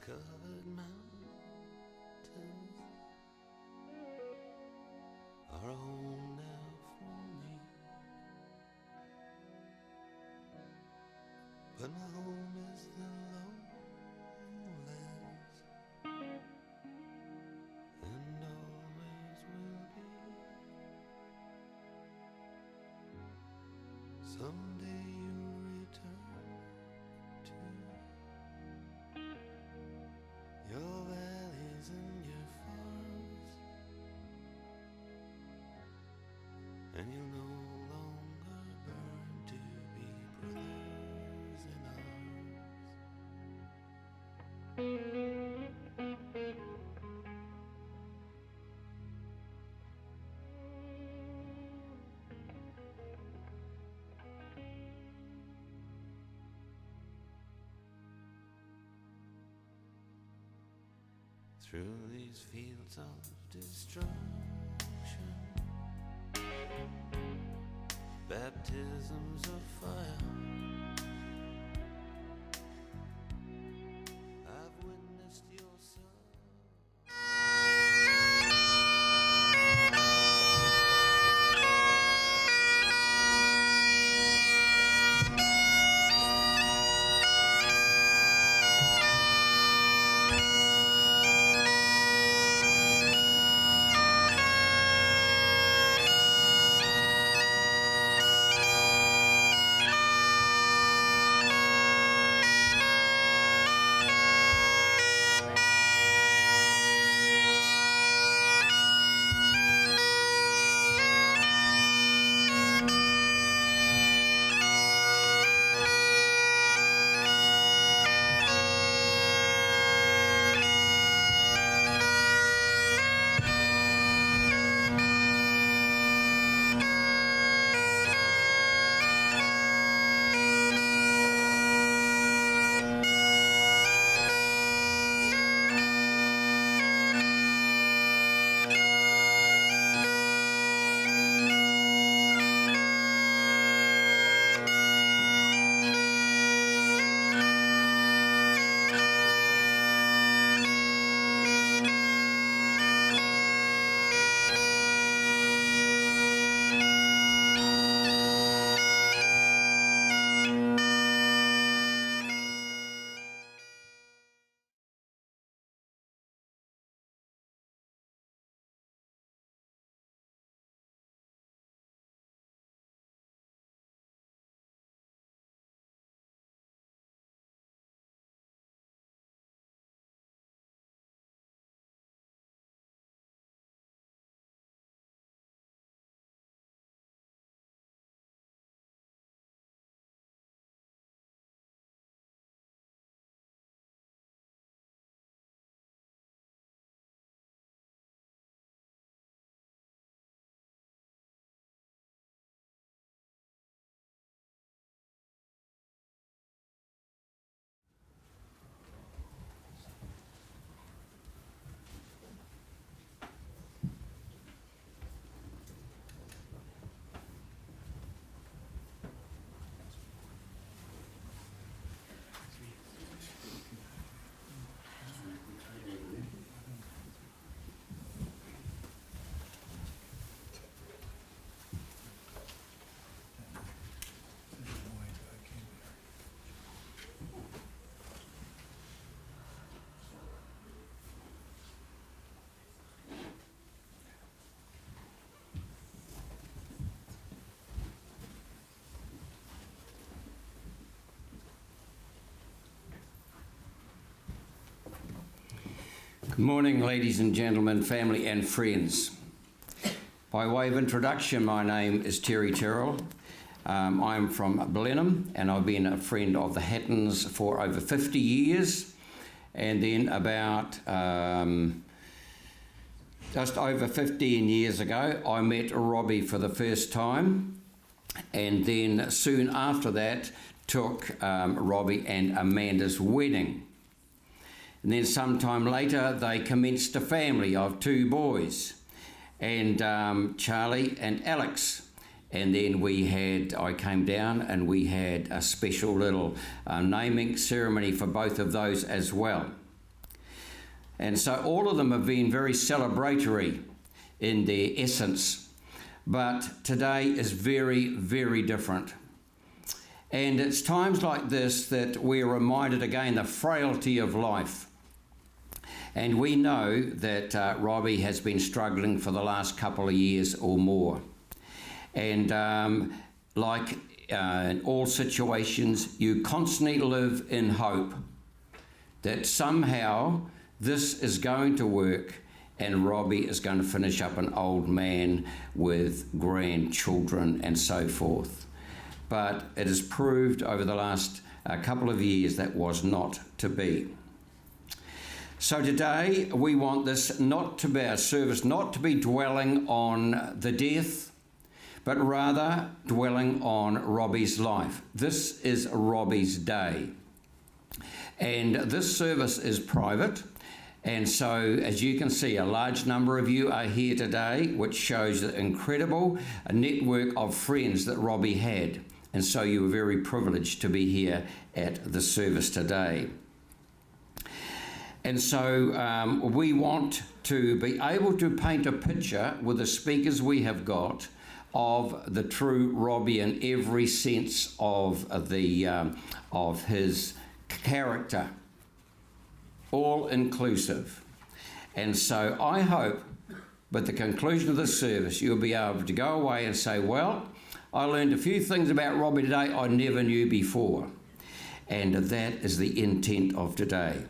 Snow-covered mountains are a home now for me, but my home is the lowlands, and always will be. Someday you'll return to your valleys and your farms, and you'll no longer burn to be brothers in arms. Through these fields of destruction, baptisms of fire, I've witnessed your son. Good morning, ladies and gentlemen, family and friends. By way of introduction, my name is Terry Terrell. I'm from Blenheim and I've been a friend of the Hattons for over 50 years. And then about just over 15 years ago, I met Robbie for the first time. And then soon after that, took Robbie and Amanda's wedding. And then sometime later, they commenced a family of 2 boys, and Charlie and Alex. And then I came down and we had a special little naming ceremony for both of those as well. And so all of them have been very celebratory in their essence. But today is very, very different. And it's times like this that we're reminded again the frailty of life. And we know that Robbie has been struggling for the last couple of years or more. And in all situations, you constantly live in hope that somehow this is going to work and Robbie is going to finish up an old man with grandchildren and so forth. But it has proved over the last couple of years that was not to be. So today we want this not to be our service, not to be dwelling on the death, but rather dwelling on Robbie's life. This is Robbie's day. And this service is private. And so, as you can see, a large number of you are here today, which shows the incredible network of friends that Robbie had. And so you were very privileged to be here at the service today. And so we want to be able to paint a picture with the speakers we have got of the true Robbie in every sense of his character, all inclusive. And so I hope, at the conclusion of this service, you'll be able to go away and say, well, I learned a few things about Robbie today I never knew before. And that is the intent of today.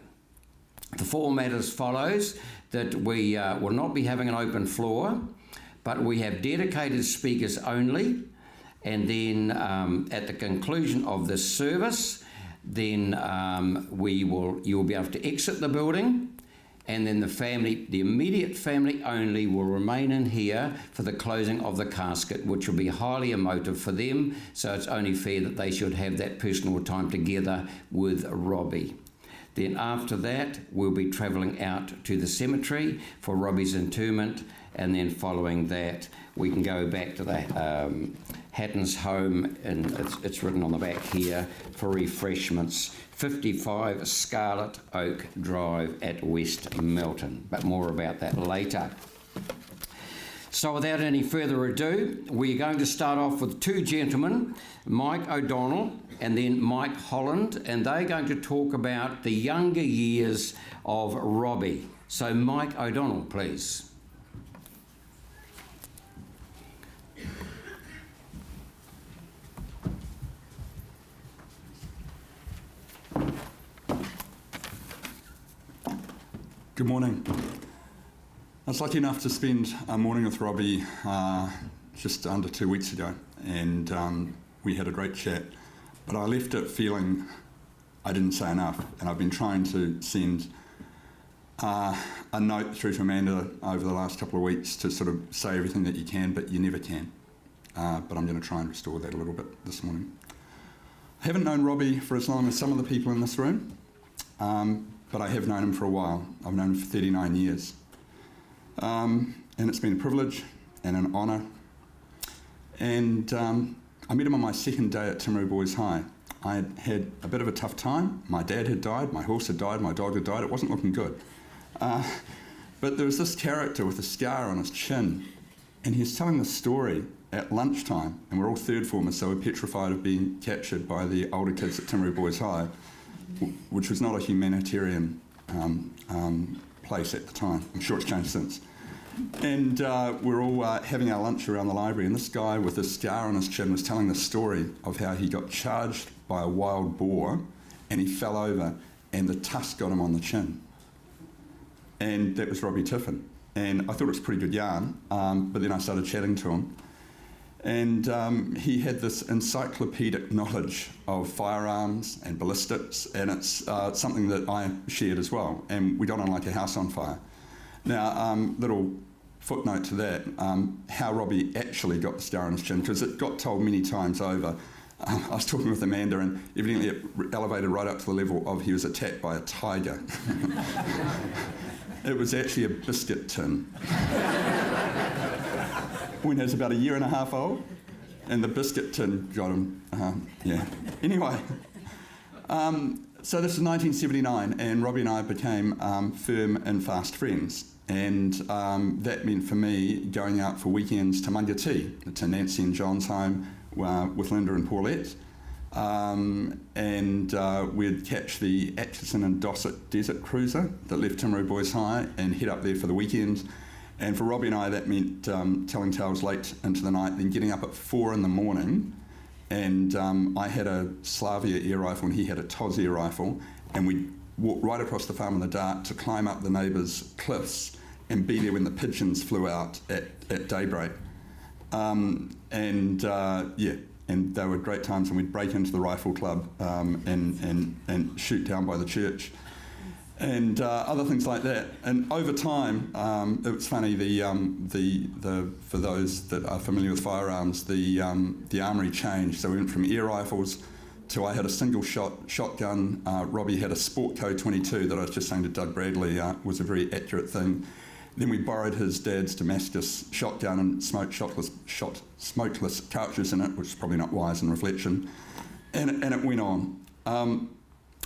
The format as follows, that we will not be having an open floor, but we have dedicated speakers only. And then at the conclusion of this service, then you'll be able to exit the building, and then the immediate family only will remain in here for the closing of the casket, which will be highly emotive for them, so it's only fair that they should have that personal time together with Robbie. Then after that, we'll be travelling out to the cemetery for Robbie's interment, and then following that, we can go back to the Hatton's home, and it's written on the back here, for refreshments, 55 Scarlet Oak Drive at West Melton. But more about that later. So without any further ado, we're going to start off with two gentlemen, Mike O'Donnell and then Mike Holland, and they're going to talk about the younger years of Robbie. So Mike O'Donnell, please. Good morning. I was lucky enough to spend a morning with Robbie just under 2 weeks ago, and we had a great chat. But I left it feeling I didn't say enough, and I've been trying to send a note through to Amanda over the last couple of weeks to sort of say everything that you can, but you never can. But I'm going to try and restore that a little bit this morning. I haven't known Robbie for as long as some of the people in this room, but I have known him for a while. I've known him for 39 years. And it's been a privilege and an honour. And I met him on my second day at Timaru Boys High. I had a bit of a tough time. My dad had died, my horse had died, my dog had died. It wasn't looking good. But there was this character with a scar on his chin, and he was telling the story at lunchtime, and we're all third formers, so we're petrified of being captured by the older kids at Timaru Boys High, which was not a humanitarian place at the time. I'm sure it's changed since. And we're all having our lunch around the library, and this guy with a scar on his chin was telling the story of how he got charged by a wild boar, and he fell over, and the tusk got him on the chin. And that was Robbie Tiffin. And I thought it was a pretty good yarn, but then I started chatting to him. And he had this encyclopedic knowledge of firearms and ballistics, and it's something that I shared as well. And we got on like a house on fire. Now, little footnote to that, how Robbie actually got the scar on his chin, because it got told many times over. I was talking with Amanda, and evidently it elevated right up to the level of he was attacked by a tiger. It was actually a biscuit tin. When he was about 1.5 years old, and the biscuit tin got him, yeah. Anyway, So this is 1979, and Robbie and I became firm and fast friends. And that meant for me going out for weekends to Mangati, to Nancy and John's home with Linda and Paulette. And we'd catch the Atchison and Dossett Desert Cruiser that left Timaru Boys High and head up there for the weekends. And for Robbie and I, that meant telling tales late into the night, then getting up at 4 in the morning. And I had a Slavia air rifle and he had a TOS air rifle. And we'd walk right across the farm in the dark to climb up the neighbours' cliffs and be there when the pigeons flew out at daybreak. And they were great times, and we'd break into the rifle club and shoot down by the church, and other things like that. And over time, it was funny. For those that are familiar with firearms, the armoury changed. So we went from air rifles to I had a single shotgun. Robbie had a Sport Co 22 that I was just saying to Doug Bradley was a very accurate thing. Then we borrowed his dad's Damascus shotgun and smoked smokeless cartridges in it, which is probably not wise in reflection, and it went on.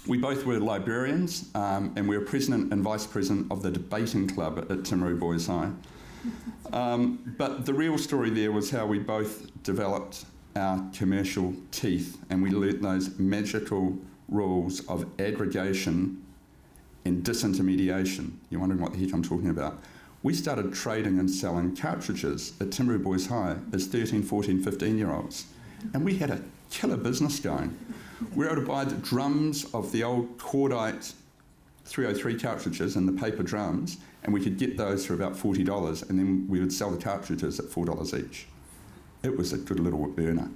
We both were librarians, and we were president and vice president of the debating club at Timaru Boys High. But the real story there was how we both developed our commercial teeth, and we learnt those magical rules of aggregation and disintermediation. You're wondering what the heck I'm talking about. We started trading and selling cartridges at Timaru Boys High as 13, 14, 15-year-olds. And we had a killer business going. We were able to buy the drums of the old cordite 303 cartridges and the paper drums, and we could get those for about $40, and then we would sell the cartridges at $4 each. It was a good little earner.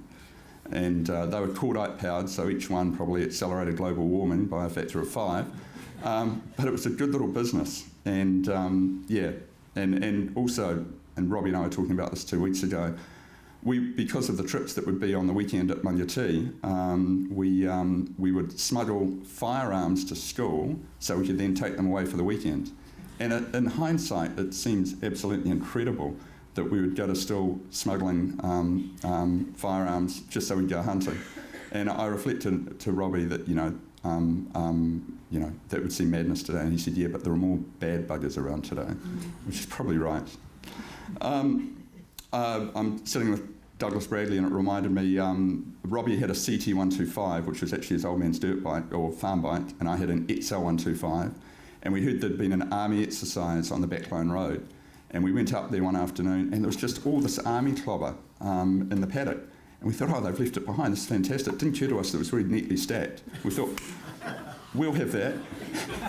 And they were cordite powered, so each one probably accelerated global warming by a factor of 5. But it was a good little business. And and also, and Robbie and I were talking about this 2 weeks ago, because of the trips that would be on the weekend at Mangati, we would smuggle firearms to school so we could then take them away for the weekend. And in hindsight, it seems absolutely incredible that we would go to school smuggling firearms just so we'd go hunting. And I reflected to Robbie that, that would seem madness today. And he said, yeah, but there are more bad buggers around today, which is probably right. I'm sitting with Douglas Bradley, and it reminded me, Robbie had a CT125, which was actually his old man's dirt bike or farm bike, and I had an XL125. And we heard there'd been an army exercise on the Backline Road. And we went up there one afternoon, and there was just all this army clobber in the paddock. And we thought, oh, they've left it behind. This is fantastic. It didn't occur to us that it was very neatly stacked. We thought, we'll have that.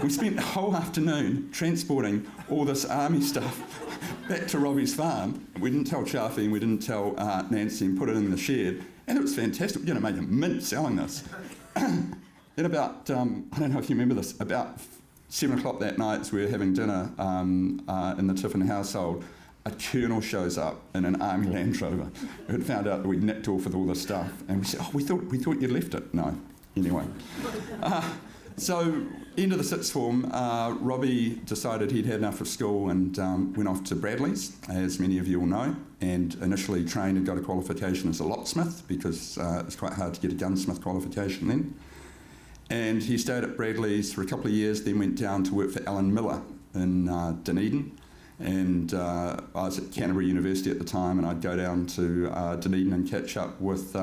We spent the whole afternoon transporting all this army stuff back to Robbie's farm. We didn't tell Chaffee and we didn't tell Nancy, and put it in the shed. And it was fantastic. We're going to make a mint selling this. Then about, I don't know if you remember this, about 7 o'clock that night as we were having dinner in the Tiffin household, a colonel shows up in an army Land Rover who had found out that we'd nicked off with all this stuff. And we said, oh, we thought you'd left it. No. Anyway. So, end of the sixth form, Robbie decided he'd had enough of school and went off to Bradley's, as many of you will know, and initially trained and got a qualification as a locksmith, because it's quite hard to get a gunsmith qualification then. And he stayed at Bradley's for a couple of years, then went down to work for Alan Miller in Dunedin. And I was at Canterbury University at the time, and I'd go down to Dunedin and catch up with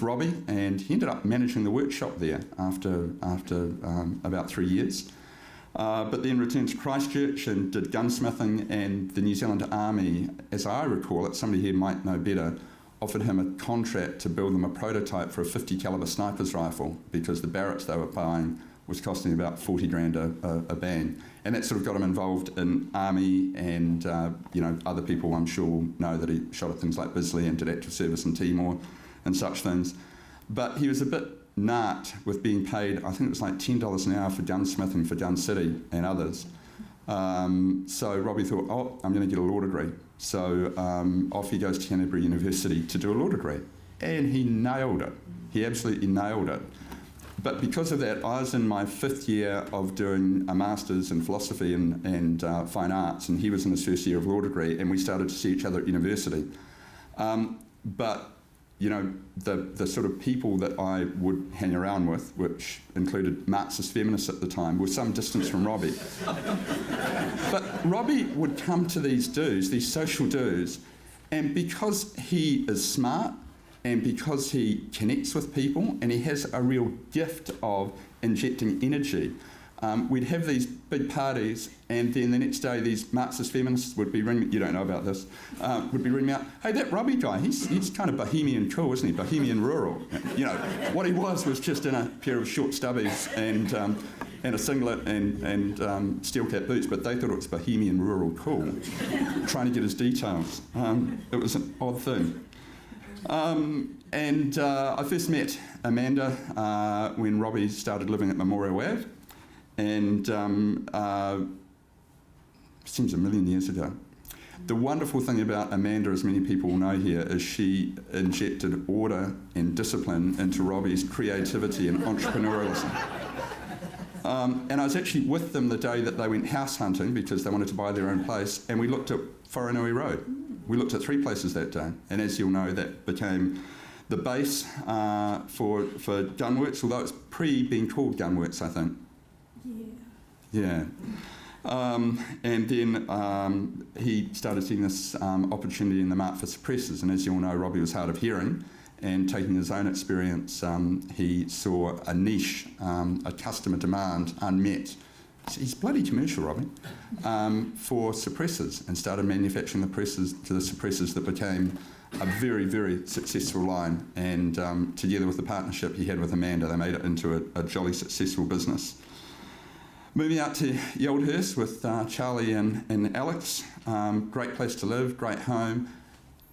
Robbie, and he ended up managing the workshop there after about 3 years. But then returned to Christchurch and did gunsmithing, and the New Zealand Army, as I recall it, somebody here might know better, offered him a contract to build them a prototype for a 50 caliber sniper's rifle, because the Barretts they were buying was costing about 40 grand a bang. And that sort of got him involved in army, and other people I'm sure will know that he shot at things like Bisley and did active service in Timor and such things. But he was a bit nart with being paid, I think it was like $10 an hour for gunsmithing for Gun City and others. So Robbie thought, oh, I'm going to get a law degree. So off he goes to Canterbury University to do a law degree. And he nailed it. He absolutely nailed it. But because of that, I was in my 5th year of doing a master's in philosophy and fine arts, and he was in his first year of law degree, and we started to see each other at university. But the sort of people that I would hang around with, which included Marxist feminists at the time, were some distance from Robbie. But Robbie would come to these dues, these social dues, and because he is smart and because he connects with people and he has a real gift of injecting energy, we'd have these big parties, and then the next day these Marxist feminists would be ringing, you don't know about this, would be ringing me out, hey, that Robbie guy, he's kind of bohemian cool, isn't he? Bohemian rural. What he was just in a pair of short stubbies and a singlet and steel-cap boots, but they thought it was bohemian rural cool, trying to get his details. It was an odd thing. I first met Amanda when Robbie started living at Memorial Ave, and seems a million years ago. The wonderful thing about Amanda, as many people will know here, is she injected order and discipline into Robbie's creativity and entrepreneurialism. And I was actually with them the day that they went house hunting because they wanted to buy their own place, and we looked at Wharenui Road. We looked at 3 places that day, and as you'll know, that became the base for Gunworks, although it's pre-being called Gunworks, I think. Yeah. And then he started seeing this opportunity in the market for suppressors, and as you all know, Robbie was hard of hearing, and taking his own experience, he saw a niche, a customer demand unmet. He's bloody commercial, Robbie, for suppressors, and started manufacturing the suppressors that became a very, very successful line, and together with the partnership he had with Amanda, they made it into a jolly successful business. Moving out to Yoldhurst with Charlie and Alex, great place to live, great home.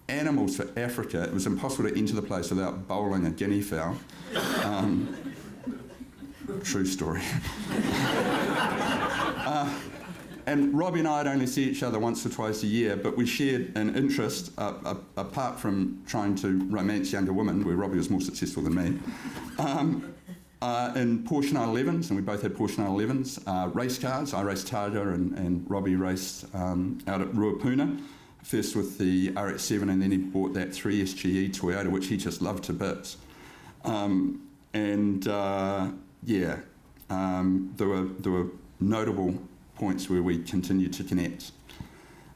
Animals for Africa. It was impossible to enter the place without bowling a guinea fowl. True story. And Robbie and I would only see each other once or twice a year, but we shared an interest, apart from trying to romance younger women, where Robbie was more successful than me, in Porsche 911s, and we both had Porsche 911s, race cars. I raced Targa and Robbie raced out at Ruapuna, first with the RX-7, and then he bought that 3SGE Toyota, which he just loved to bits. There were notable points where we continued to connect.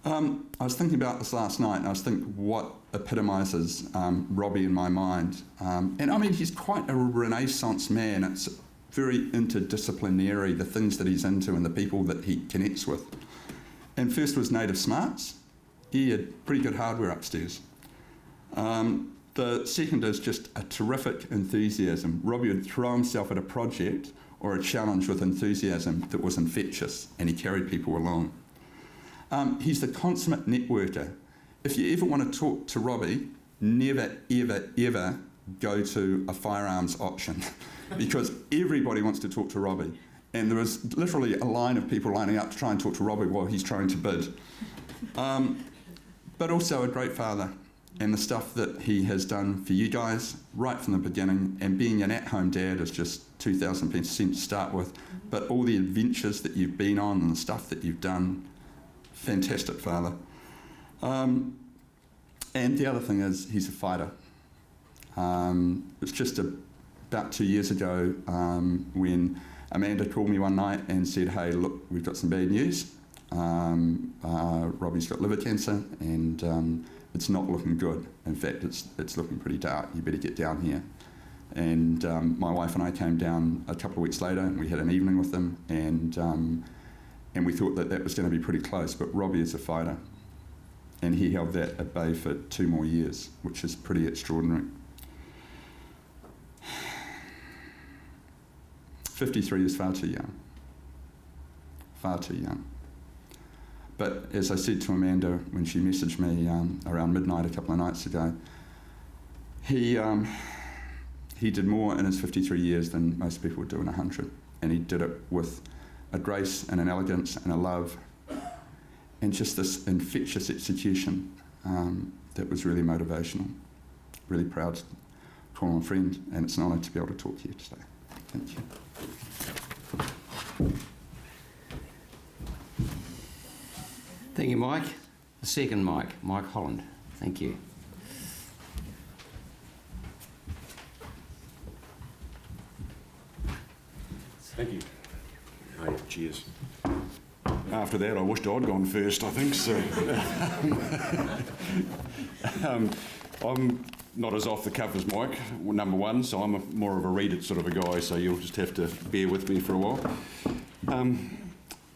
I was thinking about this last night, and I was thinking what epitomises Robbie in my mind. And I mean, he's quite a Renaissance man. It's very interdisciplinary, the things that he's into and the people that he connects with. And first was Native Smarts. He had pretty good hardware upstairs. The second is just a terrific enthusiasm. Robbie would throw himself at a project or a challenge with enthusiasm that was infectious, and he carried people along. He's the consummate networker. If you ever want to talk to Robbie, never, ever, ever go to a firearms auction because everybody wants to talk to Robbie. And there was literally a line of people lining up to try and talk to Robbie while he's trying to bid. But also a great father, and the stuff that he has done for you guys right from the beginning, and being an at-home dad is just 2,000% to start with, but all the adventures that you've been on and the stuff that you've done, fantastic father. And the other thing is he's a fighter. It was just about 2 years ago when Amanda called me one night and said, hey, look, we've got some bad news. Robbie's got liver cancer, and it's not looking good. In fact, it's looking pretty dark. You better get down here. And my wife and I came down a couple of weeks later, and we had an evening with them, and we thought that was going to be pretty close. But Robbie is a fighter, and he held that at bay for 2 more years, which is pretty extraordinary. 53 is far too young. Far too young. But as I said to Amanda when she messaged me around midnight a couple of nights ago, he did more in his 53 years than most people would do in 100. And he did it with a grace and an elegance and a love and just this infectious execution that was really motivational. Really proud to call him a friend, and it's an honour to be able to talk to you today. Thank you. Thank you, Mike. The second Mike Holland. Thank you. Thank you. Oh, yeah, cheers. After that, I wished I'd gone first, I think. So, I'm not as off the cuff as Mike, number one, so I'm more of a read it sort of a guy, so you'll just have to bear with me for a while.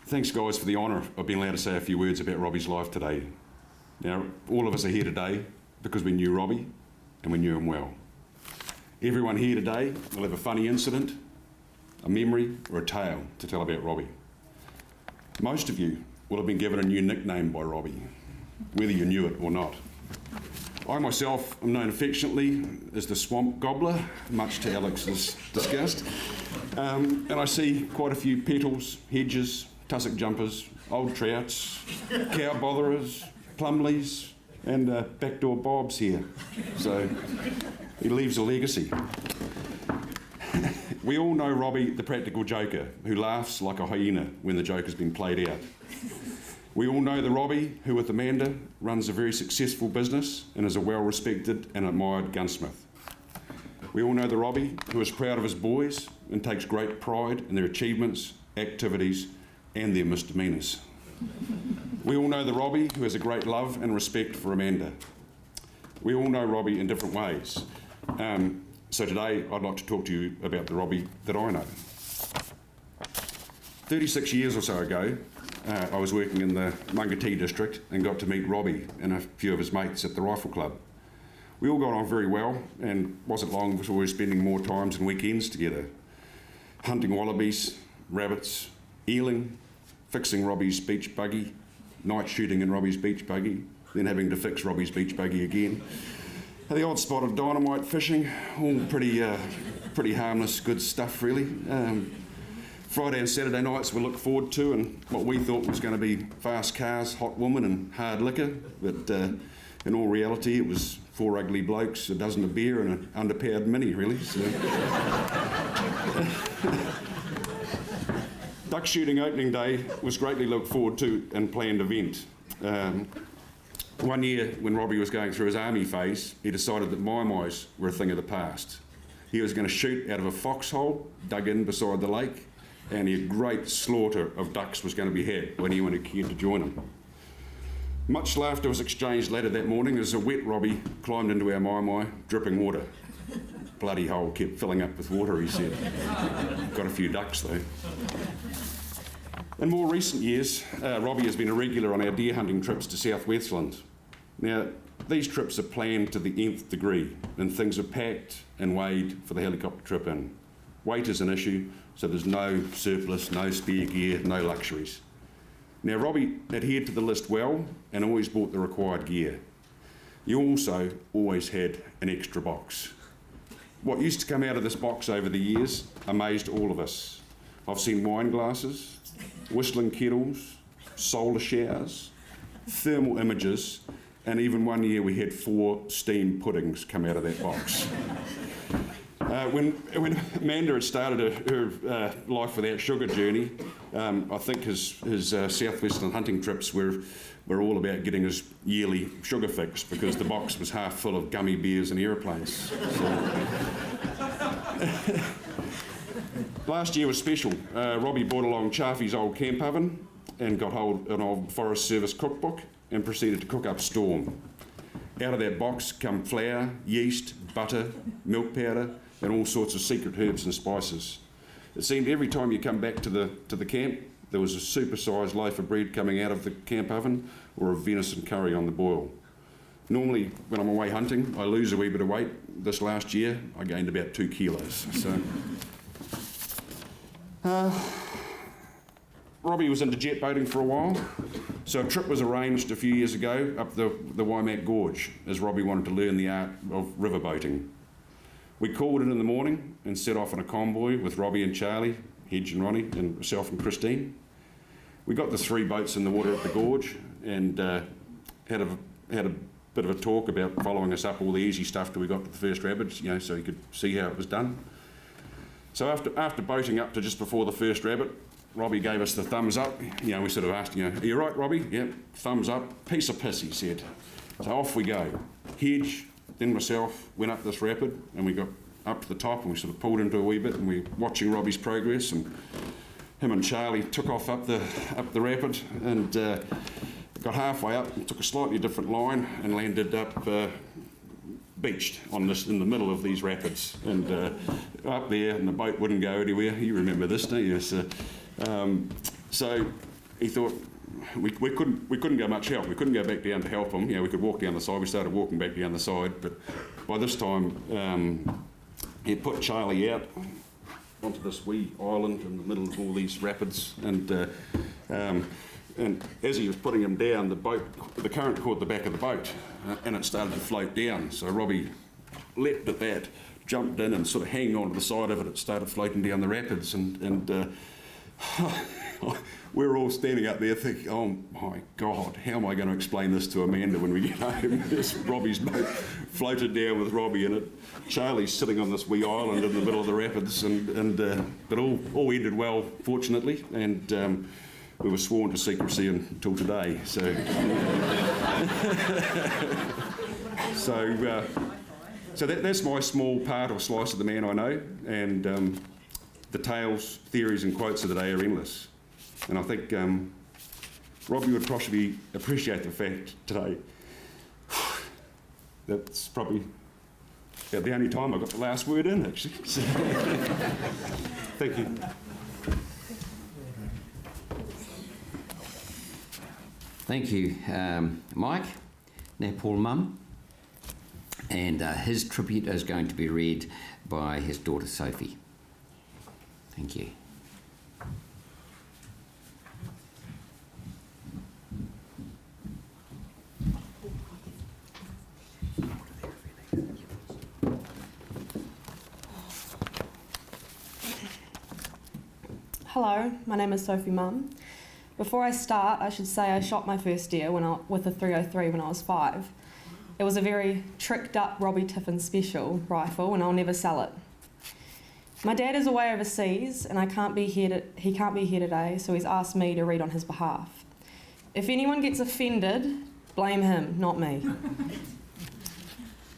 Thanks, guys, for the honour of being allowed to say a few words about Robbie's life today. Now, all of us are here today because we knew Robbie and we knew him well. Everyone here today will have a funny incident, a memory or a tale to tell about Robbie. Most of you will have been given a new nickname by Robbie, whether you knew it or not. I myself am known affectionately as the Swamp Gobbler, much to Alex's disgust. And I see quite a few petals, hedges, tussock jumpers, old trouts, cow botherers, plumleys, and backdoor bobs here. So he leaves a legacy. We all know Robbie, the practical joker, who laughs like a hyena when the joke has been played out. We all know the Robbie who, with Amanda, runs a very successful business and is a well-respected and admired gunsmith. We all know the Robbie who is proud of his boys and takes great pride in their achievements, activities, and their misdemeanours. We all know the Robbie who has a great love and respect for Amanda. We all know Robbie in different ways. So today I'd like to talk to you about the Robbie that I know. 36 years or so ago, I was working in the Mangati district and got to meet Robbie and a few of his mates at the Rifle Club. We all got on very well, and wasn't long before we were spending more times and weekends together, hunting wallabies, rabbits, eeling, fixing Robbie's beach buggy, night shooting in Robbie's beach buggy, then having to fix Robbie's beach buggy again. The odd spot of dynamite fishing, all pretty harmless, good stuff really. Friday and Saturday nights we looked forward to, and what we thought was going to be fast cars, hot women and hard liquor, but in all reality it was 4 ugly blokes, a dozen of beer and an underpowered mini really. So. Duck shooting opening day was greatly looked forward to and planned event. One year, when Robbie was going through his army phase, he decided that mai-mais were a thing of the past. He was going to shoot out of a foxhole dug in beside the lake, and a great slaughter of ducks was going to be had by anyone who cared to join him. Much laughter was exchanged later that morning as a wet Robbie climbed into our mai-mai, dripping water. Bloody hole kept filling up with water, he said. Got a few ducks though. In more recent years, Robbie has been a regular on our deer hunting trips to South Westland. Now, these trips are planned to the nth degree, and things are packed and weighed for the helicopter trip in. Weight is an issue, so there's no surplus, no spare gear, no luxuries. Now, Robbie adhered to the list well and always bought the required gear. He also always had an extra box. What used to come out of this box over the years amazed all of us. I've seen wine glasses, whistling kettles, solar showers, thermal images, and even one year we had 4 steamed puddings come out of that box. When Amanda had started her life without sugar journey, I think his southwestern hunting trips were all about getting his yearly sugar fix because the box was half full of gummy bears and aeroplanes. So. Last year was special. Robbie brought along Chaffey's old camp oven and got hold of an old Forest Service cookbook and proceeded to cook up Storm. Out of that box come flour, yeast, butter, milk powder, and all sorts of secret herbs and spices. It seemed every time you come back to the camp, there was a super-sized loaf of bread coming out of the camp oven or a venison curry on the boil. Normally, when I'm away hunting, I lose a wee bit of weight. This last year, I gained about 2 kilos. So. Robbie was into jet boating for a while, so a trip was arranged a few years ago up the Waimak Gorge, as Robbie wanted to learn the art of river boating. We called in the morning and set off on a convoy with Robbie and Charlie, Hedge and Ronnie, and myself and Christine. We got the 3 boats in the water at the gorge and had a bit of a talk about following us up all the easy stuff till we got to the first rapids, so he could see how it was done. So after boating up to just before the first rabbit, Robbie gave us the thumbs up. We sort of asked, are you right, Robbie? Yep, thumbs up. Piece of piss, he said. So off we go. Hedge, then myself, went up this rapid, and we got up to the top, and we sort of pulled into a wee bit, and we were watching Robbie's progress, and him and Charlie took off up the rapid, and got halfway up and took a slightly different line and landed up beached in the middle of these rapids, and up there, and the boat wouldn't go anywhere. You remember this, don't you? So he thought we couldn't go much help. We couldn't go back down to help him. We could walk down the side. We started walking back down the side, but by this time he put Charlie out onto this wee island in the middle of all these rapids, and as he was putting him down, the current caught the back of the boat, and it started to float down. So Robbie leapt at that, jumped in, and sort of hanging onto the side of it, it started floating down the rapids, and we were all standing up there thinking, oh my God, how am I going to explain this to Amanda when we get home? This Robbie's boat floated down with Robbie in it. Charlie's sitting on this wee island in the middle of the rapids, but all ended well, fortunately, and we were sworn to secrecy until today. So, so that's my small part or slice of the man I know, and the tales, theories, and quotes of the day are endless. And I think Robbie would possibly appreciate the fact today that's probably about the only time I got the last word in, actually. So, thank you. Thank you, Mike. Now Paul Mum, and his tribute is going to be read by his daughter Sophie. Thank you. Hello, my name is Sophie Mum. Before I start, I should say I shot my first deer with a 303 when I was 5. It was a very tricked up Robbie Tiffin special rifle, and I'll never sell it. My dad is away overseas, and he can't be here today, so he's asked me to read on his behalf. If anyone gets offended, blame him, not me.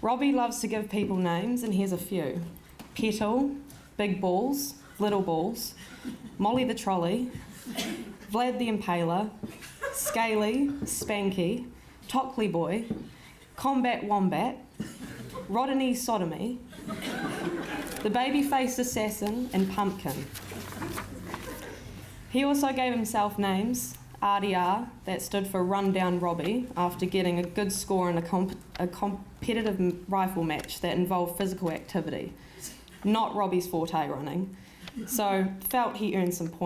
Robbie loves to give people names, and here's a few: Petal, Big Balls, Little Balls, Molly the Trolley, Vlad the Impaler, Scaly, Spanky, Tockley Boy, Combat Wombat, Rodney Sodomy, the Baby-Faced Assassin, and Pumpkin. He also gave himself names: RDR, that stood for Run Down Robbie, after getting a good score in a competitive rifle match that involved physical activity. Not Robbie's forte, running. So felt he earned some points.